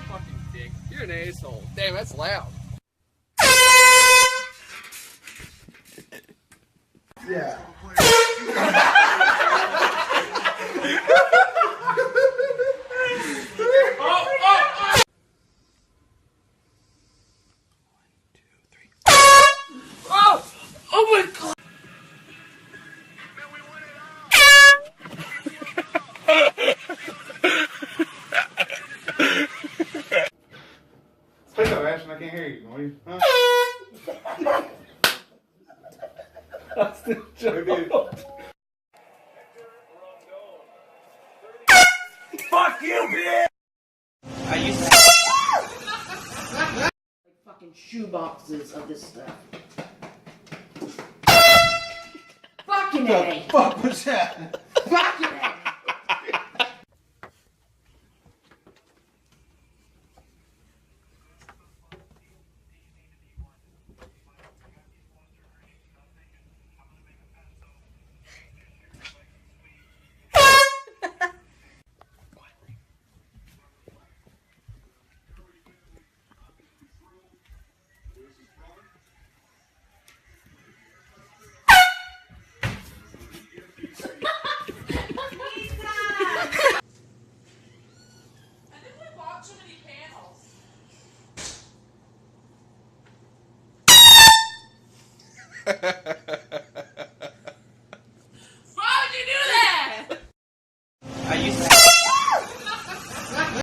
Fucking dick. You're an asshole. Damn, that's loud. Yeah. Speak up, Ashton. I can't hear you. What are you? Huh? That's the joke. Fuck you, bitch! I used to have like fucking shoe boxes of this stuff. Fucking A! Fuck was that? Fucking A! I used to have